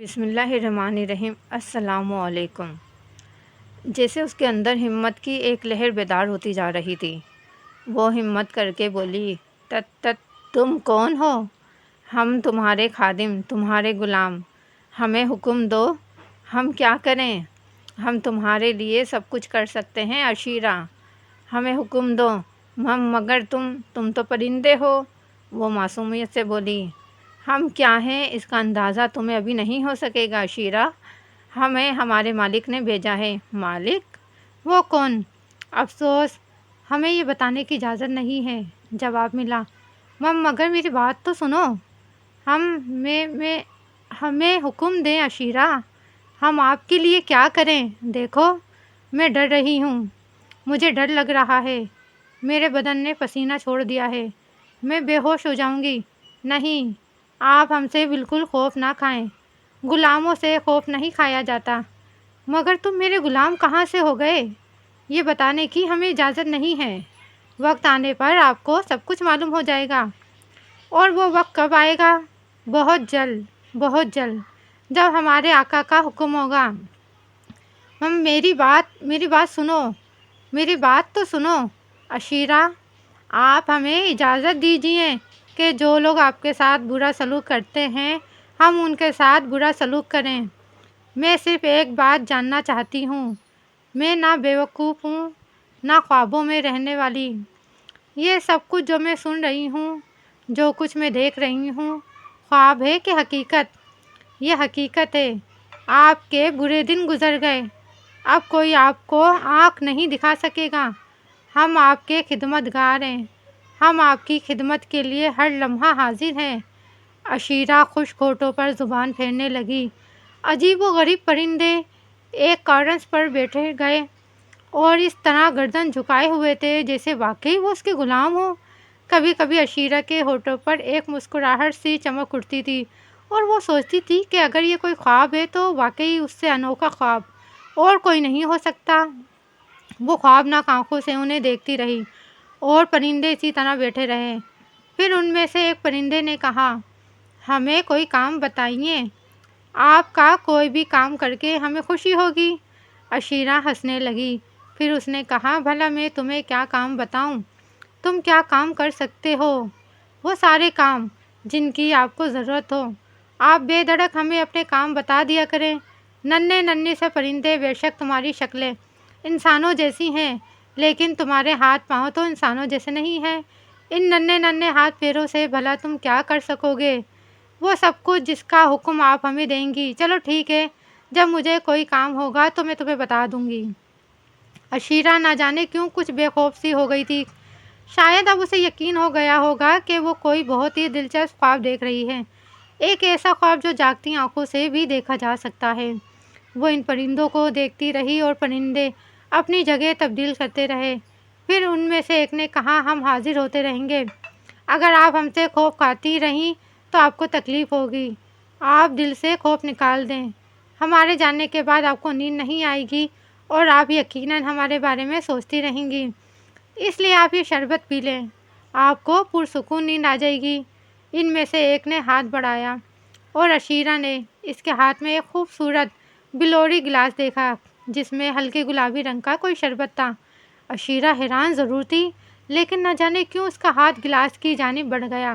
بسم اللہ الرحمن الرحیم۔ السلام علیکم۔ جیسے اس کے اندر ہمت کی ایک لہر بیدار ہوتی جا رہی تھی، وہ ہمت کر کے بولی، تت تم کون ہو؟ ہم تمہارے خادم، تمہارے غلام، ہمیں حکم دو، ہم کیا کریں؟ ہم تمہارے لیے سب کچھ کر سکتے ہیں عشیرہ، ہمیں حکم دو۔ مگر تم تو پرندے ہو، وہ معصومیت سے بولی۔ ہم کیا ہیں اس کا اندازہ تمہیں ابھی نہیں ہو سکے گا عشیرہ، ہمیں ہمارے مالک نے بھیجا ہے۔ مالک؟ وہ کون؟ افسوس، ہمیں یہ بتانے کی اجازت نہیں ہے، جواب ملا۔ مگر میری بات تو سنو، ہمیں حکم دیں عشیرہ، ہم آپ کے لیے کیا کریں؟ دیکھو، میں ڈر رہی ہوں، مجھے ڈر لگ رہا ہے، میرے بدن نے پسینہ چھوڑ دیا ہے، میں بے ہوش ہو جاؤں گی۔ نہیں، آپ ہم سے بالکل خوف نہ کھائیں، غلاموں سے خوف نہیں کھایا جاتا۔ مگر تم میرے غلام کہاں سے ہو گئے، یہ بتانے کی ہمیں اجازت نہیں ہے۔ وقت آنے پر آپ کو سب کچھ معلوم ہو جائے گا۔ اور وہ وقت کب آئے گا؟ بہت جلد، بہت جلد، جب ہمارے آقا کا حکم ہوگا۔ میری بات سنو، میری بات تو سنو عشیرہ، آپ ہمیں اجازت دیجیے کہ جو لوگ آپ کے ساتھ برا سلوک کرتے ہیں ہم ان کے ساتھ برا سلوک کریں۔ میں صرف ایک بات جاننا چاہتی ہوں، میں نہ بیوقوف ہوں نہ خوابوں میں رہنے والی۔ یہ سب کچھ جو میں سن رہی ہوں، جو کچھ میں دیکھ رہی ہوں، خواب ہے کہ حقیقت؟ یہ حقیقت ہے۔ آپ کے برے دن گزر گئے، اب کوئی آپ کو آنکھ نہیں دکھا سکے گا۔ ہم آپ کے خدمتگار ہیں، ہم آپ کی خدمت کے لیے ہر لمحہ حاضر ہیں۔ عشیرہ خشک ہونٹوں پر زبان پھیرنے لگی۔ عجیب و غریب پرندے ایک کارنس پر بیٹھے گئے اور اس طرح گردن جھکائے ہوئے تھے جیسے واقعی وہ اس کے غلام ہوں۔ کبھی کبھی عشیرہ کے ہونٹوں پر ایک مسکراہٹ سی چمک اٹھتی تھی اور وہ سوچتی تھی کہ اگر یہ کوئی خواب ہے تو واقعی اس سے انوکھا خواب اور کوئی نہیں ہو سکتا۔ وہ خوابناک آنکھوں سے انہیں دیکھتی رہی اور پرندے اسی طرح بیٹھے رہے۔ پھر ان میں سے ایک پرندے نے کہا، ہمیں کوئی کام بتائیے، آپ کا کوئی بھی کام کر کے ہمیں خوشی ہوگی۔ عشیرہ ہنسنے لگی، پھر اس نے کہا، بھلا میں تمہیں کیا کام بتاؤں؟ تم کیا کام کر سکتے ہو؟ وہ سارے کام جن کی آپ کو ضرورت ہو، آپ بے دھڑک ہمیں اپنے کام بتا دیا کریں۔ ننھے ننھے سے پرندے، بے شک تمہاری شکلیں انسانوں جیسی ہیں، لیکن تمہارے ہاتھ پاؤں تو انسانوں جیسے نہیں ہیں۔ ان ننھے ننھے ہاتھ پیروں سے بھلا تم کیا کر سکو گے؟ وہ سب کچھ جس کا حکم آپ ہمیں دیں گی۔ چلو ٹھیک ہے، جب مجھے کوئی کام ہوگا تو میں تمہیں بتا دوں گی۔ عشیرہ نہ جانے کیوں کچھ بے خوف سی ہو گئی تھی۔ شاید اب اسے یقین ہو گیا ہوگا کہ وہ کوئی بہت ہی دلچسپ خواب دیکھ رہی ہے، ایک ایسا خواب جو جاگتی آنکھوں سے بھی دیکھا جا سکتا ہے۔ وہ ان پرندوں کو دیکھتی رہی اور پرندے اپنی جگہ تبدیل کرتے رہے۔ پھر ان میں سے ایک نے کہا، ہم حاضر ہوتے رہیں گے، اگر آپ ہم سے خوف کھاتی رہیں تو آپ کو تکلیف ہوگی۔ آپ دل سے خوف نکال دیں، ہمارے جانے کے بعد آپ کو نیند نہیں آئے گی اور آپ یقیناً ہمارے بارے میں سوچتی رہیں گی، اس لیے آپ یہ شربت پی لیں، آپ کو پرسکون نیند آ جائے گی۔ ان میں سے ایک نے ہاتھ بڑھایا اور عشیرہ نے اس کے ہاتھ میں ایک خوبصورت بلوری گلاس دیکھا جس میں ہلکے گلابی رنگ کا کوئی شربت تھا۔ عشیرہ حیران ضرور تھی، لیکن نہ جانے کیوں اس کا ہاتھ گلاس کی جانب بڑھ گیا۔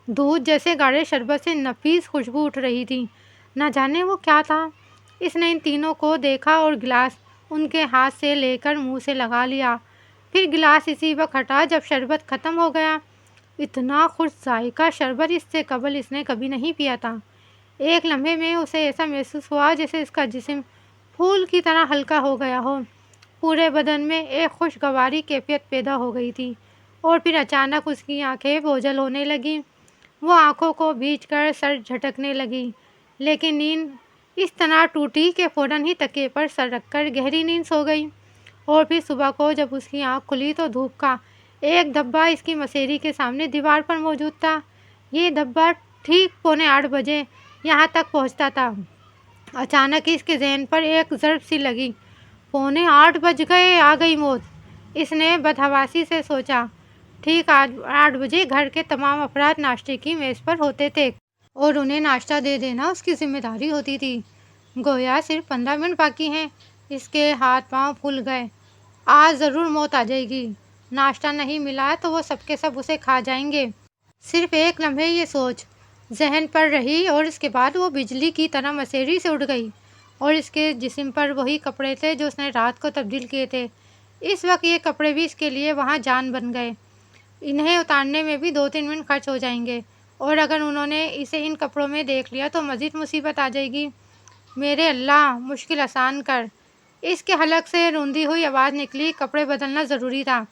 دودھ جیسے گاڑھے شربت سے نفیس خوشبو اٹھ رہی تھی، نہ جانے وہ کیا تھا۔ اس نے ان تینوں کو دیکھا اور گلاس ان کے ہاتھ سے لے کر منہ سے لگا لیا، پھر گلاس اسی وقت ہٹا جب شربت ختم ہو گیا۔ اتنا خوش ذائقہ شربت اس سے قبل اس نے کبھی نہیں پیا تھا۔ ایک لمحے میں اسے ایسا محسوس ہوا جیسے اس کا جسم پھول کی طرح ہلکا ہو گیا ہو، پورے بدن میں ایک خوشگواری کیفیت پیدا ہو گئی تھی۔ اور پھر اچانک اس کی آنکھیں بوجھل ہونے لگیں، وہ آنکھوں کو بھیج کر سر جھٹکنے لگی، لیکن نیند اس طرح ٹوٹی کہ فوراً ہی تکیے پر سر رکھ کر گہری نیند سو گئی۔ اور پھر صبح کو جب اس کی آنکھ کھلی تو دھوپ کا ایک دھبا اس کی مسیری کے سامنے دیوار پر موجود تھا۔ یہ دھبا ٹھیک 7:45 بجے یہاں تک پہنچتا تھا۔ اچانک اس کے ذہن پر ایک ضرب سی لگی، 7:45 بج گئے، آ گئی موت۔ اس نے بدحواسی سے سوچا۔ ٹھیک 8 بجے گھر کے تمام افراد ناشتے کی میز پر ہوتے تھے۔ اور انہیں ناشتہ دے دینا اس کی ذمہ داری ہوتی تھی۔ گویا صرف 15 منٹ باقی ہیں۔ اس کے ہاتھ پاؤں پھول گئے۔ آج ضرور موت آ جائے گی۔ ناشتہ نہیں ملا تو وہ سب کے سب اسے کھا جائیں گے۔ صرف ایک لمحے یہ سوچ ذہن پر رہی اور اس کے بعد وہ بجلی کی طرح مسیری سے اڑ گئی، اور اس کے جسم پر وہی کپڑے تھے جو اس نے رات کو تبدیل کیے تھے۔ اس وقت یہ کپڑے بھی اس کے لیے وہاں جان بن گئے۔ انہیں اتارنے میں بھی 2-3 منٹ خرچ ہو جائیں گے، اور اگر انہوں نے اسے ان کپڑوں میں دیکھ لیا تو مزید مصیبت آ جائے گی۔ میرے اللہ، مشکل آسان کر۔ اس کے حلق سے روندی ہوئی آواز نکلی۔ کپڑے بدلنا ضروری تھا،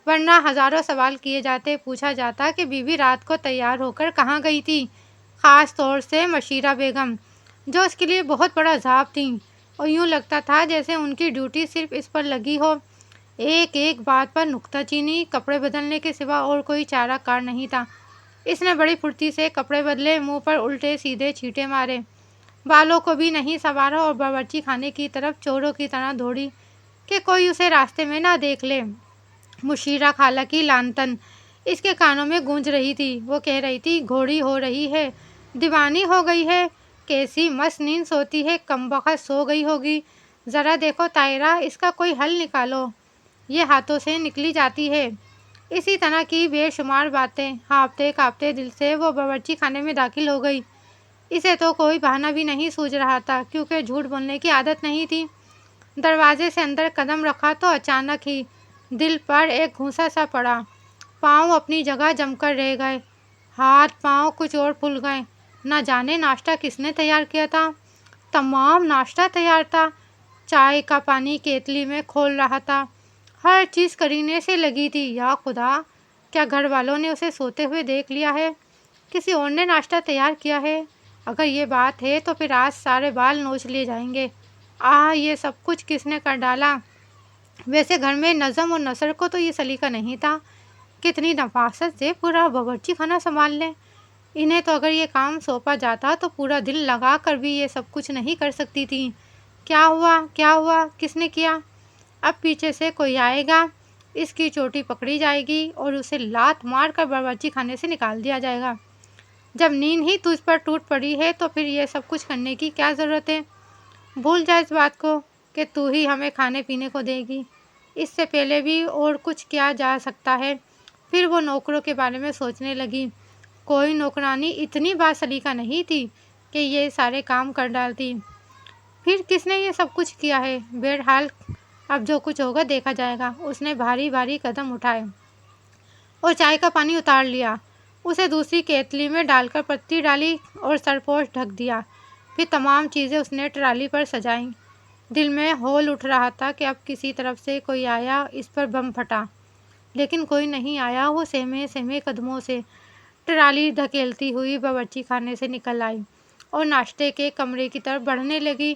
ورنہ ہزاروں سوال کیے جاتے، پوچھا جاتا کہ بی بی رات کو تیار ہو کر کہاں گئی تھی، خاص طور سے مشیرہ بیگم، جو اس کے لیے بہت بڑا عذاب تھیں، اور یوں لگتا تھا جیسے ان کی ڈیوٹی صرف اس پر لگی ہو۔ ایک ایک بات پر نکتہ چینی، کپڑے بدلنے کے سوا اور کوئی چارہ کار نہیں تھا۔ اس نے بڑی پھرتی سے کپڑے بدلے، منہ پر الٹے سیدھے چھینٹے مارے، بالوں کو بھی نہیں سنوارا، اور باورچی خانے کی طرف چوروں کی طرح دوڑی کہ کوئی اسے راستے میں نہ دیکھ لے۔ مشیرہ خالہ کی لانتن اس کے کانوں میں گونج رہی تھی۔ وہ کہہ رہی تھی، گھوڑی ہو رہی ہے، دیوانی ہو گئی ہے، کیسی مست نیند سوتی ہے، کمبخت سو گئی ہوگی، ذرا دیکھو طاہرہ، اس کا کوئی حل نکالو، یہ ہاتھوں سے نکلی جاتی ہے۔ اسی طرح کی بے شمار باتیں ہانپتے کانپتے دل سے وہ باورچی خانے میں داخل ہو گئی۔ اسے تو کوئی بہانہ بھی نہیں سوجھ رہا تھا، کیونکہ جھوٹ بولنے کی عادت نہیں تھی۔ دروازے سے اندر قدم رکھا تو اچانک ہی دل پر ایک گھونسا سا پڑا۔ پاؤں اپنی جگہ جم کر رہ گئے، ہاتھ پاؤں کچھ اور پھول گئے۔ نہ جانے ناشتہ کس نے تیار کیا تھا۔ تمام ناشتہ تیار تھا، چائے کا پانی کیتلی میں کھول رہا تھا، ہر چیز کرینے سے لگی تھی۔ یا خدا، کیا گھر والوں نے اسے سوتے ہوئے دیکھ لیا ہے؟ کسی اور نے ناشتہ تیار کیا ہے؟ اگر یہ بات ہے تو پھر آج سارے بال نوچ لیے جائیں گے۔ یہ سب کچھ کس نے کر ڈالا؟ ویسے گھر میں نظم و نثر کو تو یہ سلیقہ نہیں تھا، کتنی نفاست سے پورا باورچی خانہ سنبھال لیں۔ انہیں تو اگر یہ کام سونپا جاتا تو پورا دل لگا کر بھی یہ سب کچھ نہیں کر سکتی تھیں۔ کیا ہوا؟ کیا ہوا؟ کس نے کیا؟ اب پیچھے سے کوئی آئے گا، اس کی چوٹی پکڑی جائے گی اور اسے لات مار کر باورچی خانے سے نکال دیا جائے گا۔ جب نیند ہی تجھ پر ٹوٹ پڑی ہے تو پھر یہ سب کچھ کرنے کی کیا ضرورت ہے؟ بھول جا اس بات کو کہ تو ہی ہمیں کھانے پینے کو دے گی، اس سے پہلے بھی اور کچھ کیا جا سکتا ہے؟ پھر وہ نوکروں کے بارے میں سوچنے لگی۔ کوئی نوکرانی اتنی با سلیقہ نہیں تھی کہ یہ سارے کام کر ڈالتی۔ پھر کس نے یہ سب کچھ کیا ہے؟ بہرحال اب جو کچھ ہوگا دیکھا جائے گا۔ اس نے بھاری بھاری قدم اٹھائے اور چائے کا پانی اتار لیا، اسے دوسری کیتلی میں ڈال کر پتی ڈالی اور سرپوش ڈھک دیا۔ پھر تمام چیزیں اس نے ٹرالی پر سجائیں۔ دل میں ہول اٹھ رہا تھا کہ اب کسی طرف سے کوئی آیا، اس پر بم پھٹا، لیکن کوئی نہیں آیا۔ وہ سہمے سہمے قدموں سے ٹرالی دھکیلتی ہوئی باورچی خانے سے نکل آئی اور ناشتے کے کمرے کی طرف بڑھنے لگی۔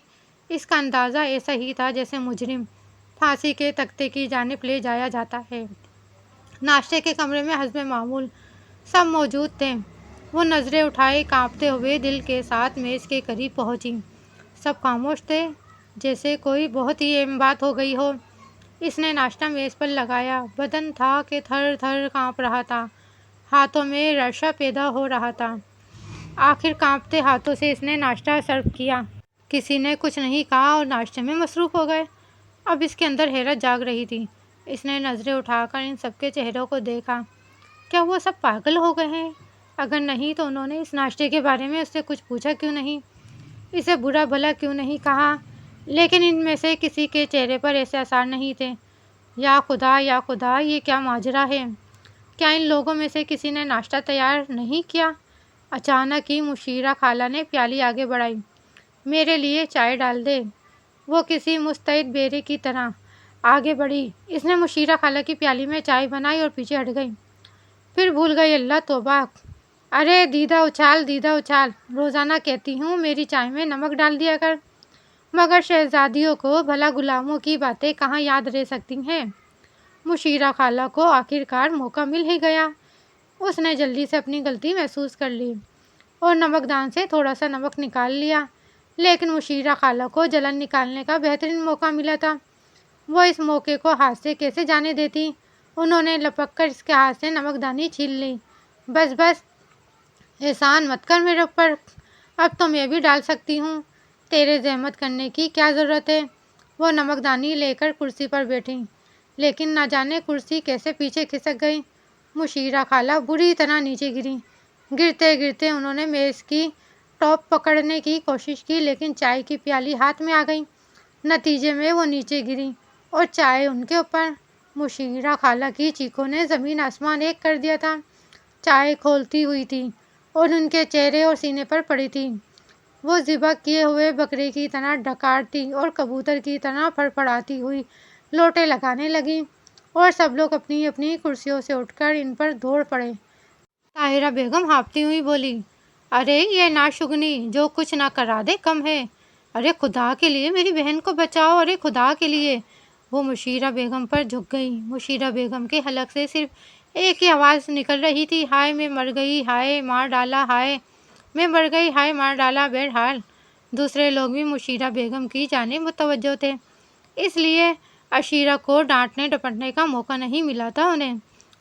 اس کا اندازہ ایسا ہی تھا جیسے مجرم پھانسی کے تختے کی جانب لے جایا جاتا ہے۔ ناشتے کے کمرے میں حسب معمول سب موجود تھے۔ وہ نظریں اٹھائے کانپتے ہوئے دل کے ساتھ میز کے قریب پہنچی۔ سب خاموش تھے، جیسے کوئی بہت ہی اہم بات ہو گئی ہو۔ اس نے ناشتہ میز پر لگایا، بدن تھا کہ تھر تھر کانپ رہا تھا، ہاتھوں میں رعشہ پیدا ہو رہا تھا۔ آخر کانپتے ہاتھوں سے اس نے ناشتہ سرو کیا۔ کسی نے کچھ نہیں کہا اور ناشتے میں مصروف ہو گئے۔ اب اس کے اندر حیرت جاگ رہی تھی۔ اس نے نظریں اٹھا کر ان سب کے چہروں کو دیکھا۔ کیا وہ سب پاگل ہو گئے ہیں؟ اگر نہیں تو انہوں نے اس ناشتے کے بارے میں اس سے کچھ پوچھا کیوں نہیں؟ اسے برا بھلا کیوں نہیں کہا؟ لیکن ان میں سے کسی کے چہرے پر ایسے آثار نہیں تھے۔ یا خدا، یا خدا، یہ کیا ماجرا ہے؟ کیا ان لوگوں میں سے کسی نے ناشتہ تیار نہیں کیا؟ اچانک ہی مشیرہ خالہ نے پیالی آگے بڑھائی۔ میرے لیے چائے ڈال دے۔ وہ کسی مستعد بیرے کی طرح آگے بڑھی۔ اس نے مشیرہ خالہ کی پیالی میں چائے بنائی اور پیچھے ہٹ گئی۔ پھر بھول گئی۔ اللہ توبہ! ارے دیدہ اچھال، دیدہ اچھال، روزانہ کہتی ہوں میری چائے میں نمک ڈال دیا کر، مگر شہزادیوں کو بھلا غلاموں کی باتیں کہاں یاد رہ سکتی ہیں؟ مشیرہ خالہ کو آخر کار موقع مل ہی گیا۔ اس نے جلدی سے اپنی غلطی محسوس کر لی اور نمکدان سے تھوڑا سا نمک نکال لیا، لیکن مشیرہ خالہ کو جلن نکالنے کا بہترین موقع ملا تھا۔ وہ اس موقع کو ہاتھ سے کیسے جانے دیتی؟ انہوں نے لپک کر اس کے ہاتھ سے نمک دانی چھین لی۔ بس بس، احسان مت کر میرے اوپر، اب تو میں بھی ڈال سکتی ہوں، تیرے زحمت کرنے کی کیا ضرورت ہے۔ وہ نمکدانی لے کر کرسی پر بیٹھی، لیکن نہ جانے کرسی کیسے پیچھے کھسک گئی۔ مشیرہ خالہ بری طرح نیچے گری۔ گرتے گرتے انہوں نے میز کی ٹاپ پکڑنے کی کوشش کی، لیکن چائے کی پیالی ہاتھ میں آ گئی۔ نتیجے میں وہ نیچے گری اور چائے ان کے اوپر۔ مشیرہ خالہ کی چیخوں نے زمین آسمان ایک کر دیا تھا۔ چائے کھولتی ہوئی تھی اور ان کے چہرے اور سینے پر پڑی تھی۔ وہ ذبح کیے ہوئے بکرے کی طرح ڈکارتی اور کبوتر کی طرح پھڑپڑاتی ہوئی لوٹے لگانے لگی، اور سب لوگ اپنی اپنی کرسیوں سے اٹھ کر ان پر دوڑ پڑے۔ طاہرہ بیگم ہانپتی ہوئی بولی، ارے یہ ناشگنی جو کچھ نہ کرا دے کم ہے، ارے خدا کے لیے میری بہن کو بچاؤ، ارے خدا کے لیے۔ وہ مشیرہ بیگم پر جھک گئی۔ مشیرہ بیگم کے حلق سے صرف ایک ہی آواز نکل رہی تھی، ہائے میں مر گئی، ہائے مار ڈالا، ہائے میں مر گئی، ہائے مار ڈالا۔ بہرحال دوسرے لوگ بھی مشیرہ بیگم کی جانب متوجہ تھے، اس لیے عشیرہ کو ڈانٹنے ڈپٹنے کا موقع نہیں ملا تھا انہیں۔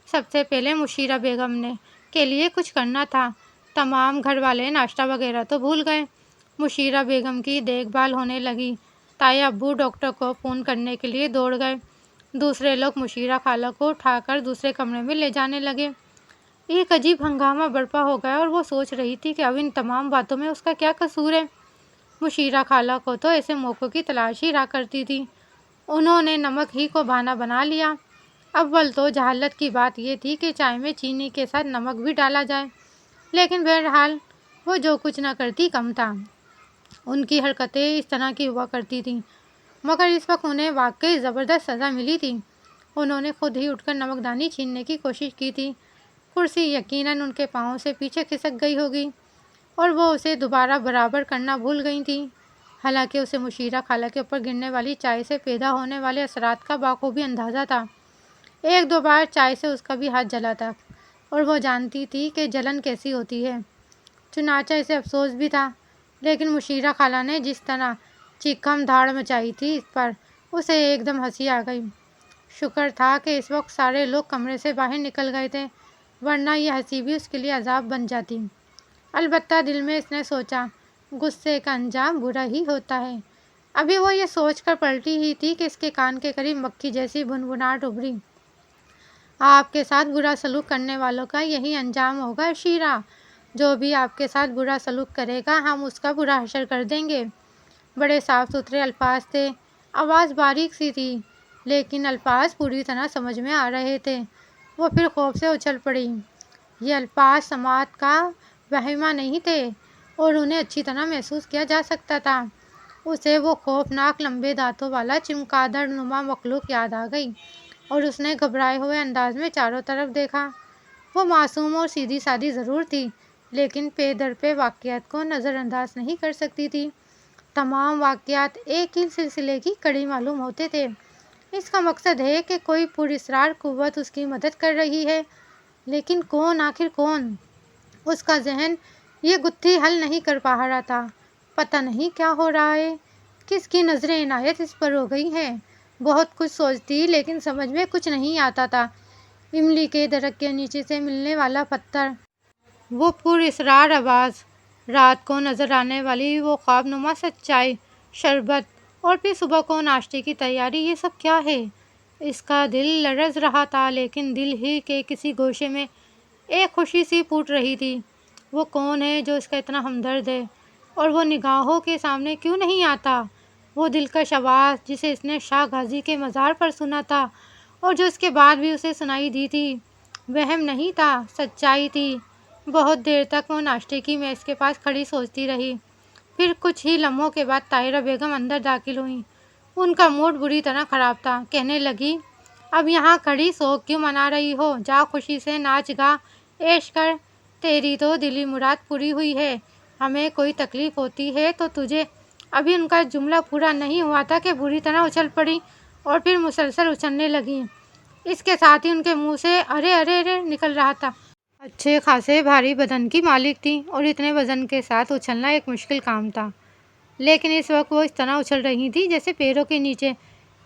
سب سے پہلے مشیرہ بیگم نے کے لیے کچھ کرنا تھا۔ تمام گھر والے ناشتہ وغیرہ تو بھول گئے۔ مشیرہ بیگم کی دیکھ بھال ہونے لگی۔ تائی ابو ڈاکٹر کو فون کرنے کے لیے دوڑ گئے۔ دوسرے لوگ مشیرہ خالہ کو اٹھا کر دوسرے کمرے میں لے جانے لگے۔ ایک عجیب ہنگامہ برپا ہو گیا اور وہ سوچ رہی تھی کہ اب ان تمام باتوں میں اس کا کیا قصور ہے۔ مشیرہ خالہ کو تو ایسے موقعوں کی تلاش ہی رہا کرتی تھی۔ انہوں نے نمک ہی کو بہانہ بنا لیا۔ اول تو جہالت کی بات یہ تھی کہ چائے میں چینی کے ساتھ نمک بھی ڈالا جائے، لیکن بہرحال وہ جو کچھ نہ کرتی کم تھا۔ ان کی حرکتیں اس طرح کی ہوا کرتی تھیں، مگر اس وقت انہیں واقعی زبردست سزا ملی تھی۔ انہوں نے خود ہی اٹھ کر نمکدانی چھیننے کی کوشش کی تھی۔ کرسی یقیناً ان کے پاؤں سے پیچھے کھسک گئی ہوگی اور وہ اسے دوبارہ برابر کرنا بھول گئی تھیں۔ حالانکہ اسے مشیرہ خالہ کے اوپر گرنے والی چائے سے پیدا ہونے والے اثرات کا بخوبی اندازہ تھا۔ ایک دو بار چائے سے اس کا بھی ہاتھ جلا تھا اور وہ جانتی تھی کہ جلن کیسی ہوتی ہے۔ چنانچہ اسے افسوس بھی تھا، لیکن مشیرہ خالہ نے جس طرح چیخم دھاڑ مچائی تھی اس پر اسے ایک دم ہنسی آ گئی۔ شکر تھا کہ اس وقت سارے لوگ کمرے سے باہر نکل گئے تھے، ورنہ یہ ہنسی بھی اس کے لیے عذاب بن جاتی۔ البتہ دل میں اس نے سوچا، غصے کا انجام برا ہی ہوتا ہے۔ ابھی وہ یہ سوچ کر پلٹی ہی تھی کہ اس کے کان کے قریب مکھی جیسی بھنبھناہٹ ابھری، آپ کے ساتھ برا سلوک کرنے والوں کا یہی انجام ہوگا عشیرہ۔ جو بھی آپ کے ساتھ برا سلوک کرے گا ہم اس کا برا حشر کر دیں گے۔ بڑے صاف ستھرے الفاظ تھے، آواز باریک سی تھی، لیکن الفاظ پوری طرح سمجھ میں آ رہے تھے۔ وہ پھر خوف سے اچھل پڑی۔ یہ الفاظ سماعت کا وہمہ نہیں تھے اور انہیں اچھی طرح محسوس کیا جا سکتا تھا۔ اسے وہ خوفناک لمبے دانتوں والا چمگادڑ نما مخلوق یاد آ گئی اور اس نے گھبرائے ہوئے انداز میں چاروں طرف دیکھا۔ وہ معصوم اور سیدھی سادی ضرور تھی، لیکن پے در پے واقعات کو نظر انداز نہیں کر سکتی تھی۔ تمام واقعات ایک ہی سلسلے کی کڑی معلوم ہوتے تھے۔ اس کا مقصد ہے کہ کوئی پراسرار قوت اس کی مدد کر رہی ہے، لیکن کون، آخر کون؟ اس کا ذہن یہ گتھی حل نہیں کر پا رہا تھا۔ پتہ نہیں کیا ہو رہا ہے، کس کی نظر عنایت اس پر ہو گئی ہے۔ بہت کچھ سوچتی لیکن سمجھ میں کچھ نہیں آتا تھا۔ املی کے درخت کے نیچے سے ملنے والا پتھر، وہ پراسرار آواز، رات کو نظر آنے والی وہ خواب نما سچائی، شربت، اور پھر صبح کو ناشتے کی تیاری، یہ سب کیا ہے؟ اس کا دل لرز رہا تھا، لیکن دل ہی کے کسی گوشے میں ایک خوشی سی پھوٹ رہی تھی۔ وہ کون ہے جو اس کا اتنا ہمدرد ہے اور وہ نگاہوں کے سامنے کیوں نہیں آتا؟ وہ دلکش آواز جسے اس نے شاہ غازی کے مزار پر سنا تھا اور جو اس کے بعد بھی اسے سنائی دی تھی، وہم نہیں تھا، سچائی تھی۔ بہت دیر تک وہ ناشتے کی میز کے پاس کھڑی سوچتی رہی۔ پھر کچھ ہی لمحوں کے بعد طاہرہ بیگم اندر داخل ہوئیں۔ ان کا موڈ بری طرح خراب تھا۔ کہنے لگی، اب یہاں کھڑی شوق کیوں منا رہی ہو؟ جا خوشی سے ناچ گا، عیش کر، تیری تو دلی مراد پوری ہوئی ہے۔ ہمیں کوئی تکلیف ہوتی ہے تو تجھے۔ ابھی ان کا جملہ پورا نہیں ہوا تھا کہ بری طرح اچھل پڑی اور پھر مسلسل اچھلنے لگیں۔ اس کے ساتھ ہی ان کے منہ سے ارے ارے ارے نکل رہا تھا۔ اچھے خاصے بھاری بدن کی مالک تھیں اور اتنے وزن کے ساتھ اچھلنا ایک مشکل کام تھا، لیکن اس وقت وہ اس طرح اچھل رہی تھیں جیسے پیروں کے نیچے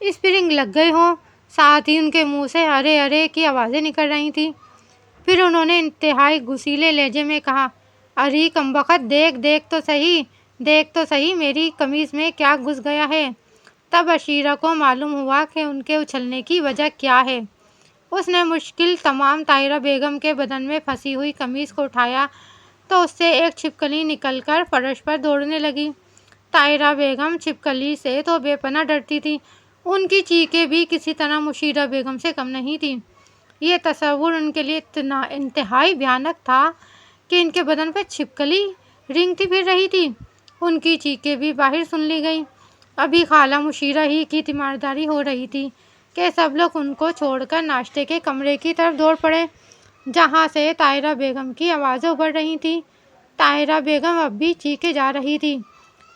اسپرنگ لگ گئے ہوں۔ ساتھ ہی ان کے منہ سے ارے ارے کی آوازیں نکل رہی تھیں۔ پھر انہوں نے انتہائی غصیلے لہجے میں کہا، ارے کمبخت، دیکھ تو صحیح میری قمیض میں کیا گھس گیا ہے۔ تب عشیرہ کو معلوم ہوا کہ ان کے اچھلنے کی وجہ کیا ہے۔ اس نے مشکل تمام طاہرہ بیگم کے بدن میں پھنسی ہوئی قمیض کو اٹھایا تو اس سے ایک چھپکلی نکل کر فرش پر دوڑنے لگی۔ طاہرہ بیگم چھپکلی سے تو بے پناہ ڈرتی تھی، ان کی چیخیں بھی کسی طرح مشیرہ بیگم سے کم نہیں تھیں۔ یہ تصور ان کے لیے اتنا انتہائی بھیانک تھا کہ ان کے بدن پہ چھپکلی رینگتی پھر رہی تھی۔ ان کی چیخیں بھی باہر سن لی گئیں۔ ابھی خالہ مشیرہ ہی کی تیمارداری ہو رہی تھی کہ سب لوگ ان کو چھوڑ کر ناشتے کے کمرے کی طرف دوڑ پڑے، جہاں سے طاہرہ بیگم کی آوازیں ابھر رہی تھیں۔ طاہرہ بیگم اب بھی چیخے جا رہی تھی۔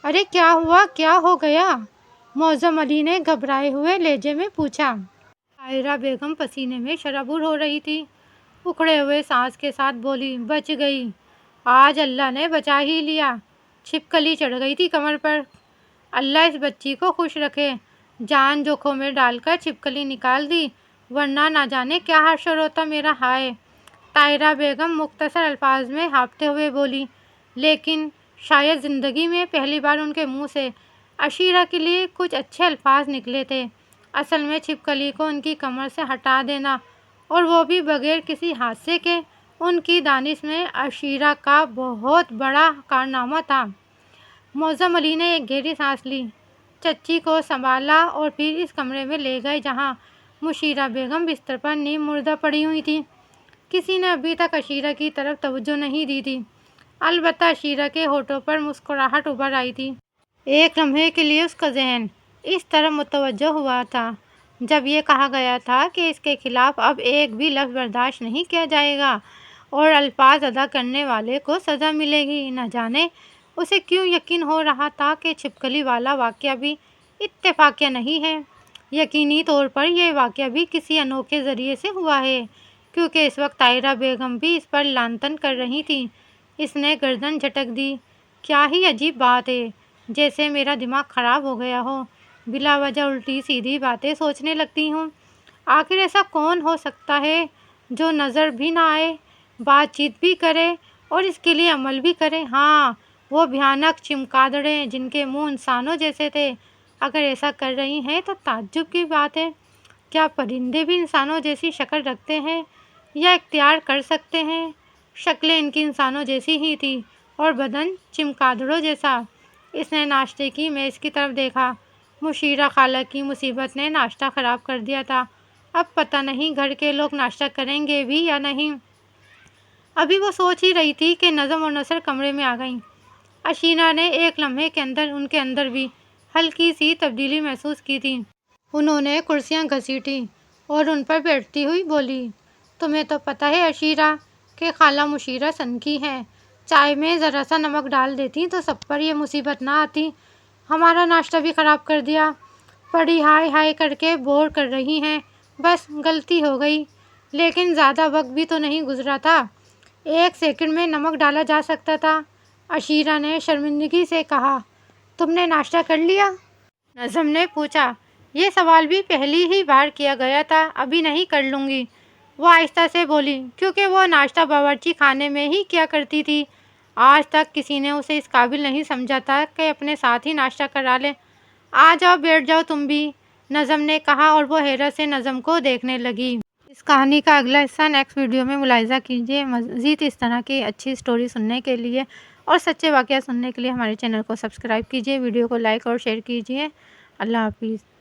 ارے کیا ہوا، کیا ہو گیا؟ معظم علی نے گھبرائے ہوئے لہجے میں پوچھا۔ طاہرہ بیگم پسینے میں شرابور ہو رہی تھی، اکھڑے ہوئے سانس کے ساتھ بولی، بچ گئی، آج اللہ نے بچا ہی لیا، چھپکلی چڑھ گئی تھی کمر پر، اللہ اس بچی کو خوش رکھے، جان جوکھوں میں ڈال کر چھپکلی نکال دی، ورنہ نہ جانے کیا حشر ہوتا میرا، ہائے۔ طاہرہ بیگم مختصر الفاظ میں ہانپتے ہوئے بولی، لیکن شاید زندگی میں پہلی بار ان کے منہ سے عشیرہ کے لیے کچھ اچھے الفاظ نکلے تھے۔ اصل میں چھپکلی کو ان کی کمر سے ہٹا دینا، اور وہ بھی بغیر کسی حادثے کے، ان کی دانش میں عشیرہ کا بہت بڑا کارنامہ تھا۔ معظم علی نے ایک گہری سانس لی، چچی کو سنبھالا اور پھر اس کمرے میں لے گئے جہاں مشیرہ بیگم بستر پر نیم مردہ پڑی ہوئی تھی۔ کسی نے ابھی تک عشیرہ کی طرف توجہ نہیں دی تھی، البتہ عشیرہ کے ہونٹوں پر مسکراہٹ ابھر آئی تھی۔ ایک لمحے کے لیے اس کا ذہن اس طرف متوجہ ہوا تھا جب یہ کہا گیا تھا کہ اس کے خلاف اب ایک بھی لفظ برداشت نہیں کیا جائے گا اور الفاظ ادا کرنے والے کو سزا ملے گی۔ نہ جانے اسے کیوں یقین ہو رہا تھا کہ چھپکلی والا واقعہ بھی اتفاقیہ نہیں ہے، یقینی طور پر یہ واقعہ بھی کسی انوکھے ذریعے سے ہوا ہے، کیونکہ اس وقت طاہرہ بیگم بھی اس پر لعن طعن کر رہی تھی۔ اس نے گردن جھٹک دی، کیا ہی عجیب بات ہے، جیسے میرا دماغ خراب ہو گیا ہو، بلا وجہ الٹی سیدھی باتیں سوچنے لگتی ہوں۔ آخر ایسا کون ہو سکتا ہے جو نظر بھی نہ آئے، بات چیت بھی کرے اور اس کے لیے عمل بھی کرے؟ ہاں، وہ بھیانک چمگادڑیں جن کے منہ انسانوں جیسے تھے، اگر ایسا کر رہی ہیں تو تعجب کی بات ہے۔ کیا پرندے بھی انسانوں جیسی شکل رکھتے ہیں یا اختیار کر سکتے ہیں؟ شکلیں ان کی انسانوں جیسی ہی تھی اور بدن چمگادڑوں جیسا۔ اس نے ناشتے کی میز کی طرف دیکھا، مشیرہ خالہ کی مصیبت نے ناشتہ خراب کر دیا تھا، اب پتہ نہیں گھر کے لوگ ناشتہ کریں گے بھی یا نہیں۔ ابھی وہ سوچ ہی رہی تھی کہ نظم اور نثر کمرے میں آ گئیں۔ عشیرہ نے ایک لمحے کے اندر ان کے اندر بھی ہلکی سی تبدیلی محسوس کی تھی۔ انہوں نے کرسیاں گھسیٹیں اور ان پر بیٹھتی ہوئی بولی، تمہیں تو پتہ ہے عشیرہ کہ خالہ مشیرہ سنکی ہیں، چائے میں ذرا سا نمک ڈال دیتی تو سب پر یہ مصیبت نہ آتی، ہمارا ناشتہ بھی خراب کر دیا، بڑی ہائے ہائے کر کے بور کر رہی ہیں، بس غلطی ہو گئی، لیکن زیادہ وقت بھی تو نہیں گزرا تھا، 1 سیکنڈ میں نمک ڈالا جا سکتا تھا۔ عشیرہ نے شرمندگی سے کہا، تم نے ناشتہ کر لیا؟ نظم نے پوچھا، یہ سوال بھی پہلی ہی بار کیا گیا تھا، ابھی نہیں، کر لوں گی، وہ آہستہ سے بولی، کیونکہ وہ ناشتہ باورچی خانے میں ہی کیا کرتی تھی، آج تک کسی نے اسے اس قابل نہیں سمجھا تھا کہ اپنے ساتھ ہی ناشتہ کرا لے۔ آ جاؤ، بیٹھ جاؤ تم بھی، نظم نے کہا اور وہ حیرت سے نظم کو دیکھنے لگی۔ اس کہانی کا اگلا حصہ نیکسٹ ویڈیو میں ملاحظہ کیجیے۔ مزید اس طرح کی اچھی سٹوری سننے کے لیے اور سچے واقعہ سننے کے لیے ہمارے چینل کو سبسکرائب کیجیے، ویڈیو کو لائک اور شیئر کیجیے۔ اللہ حافظ۔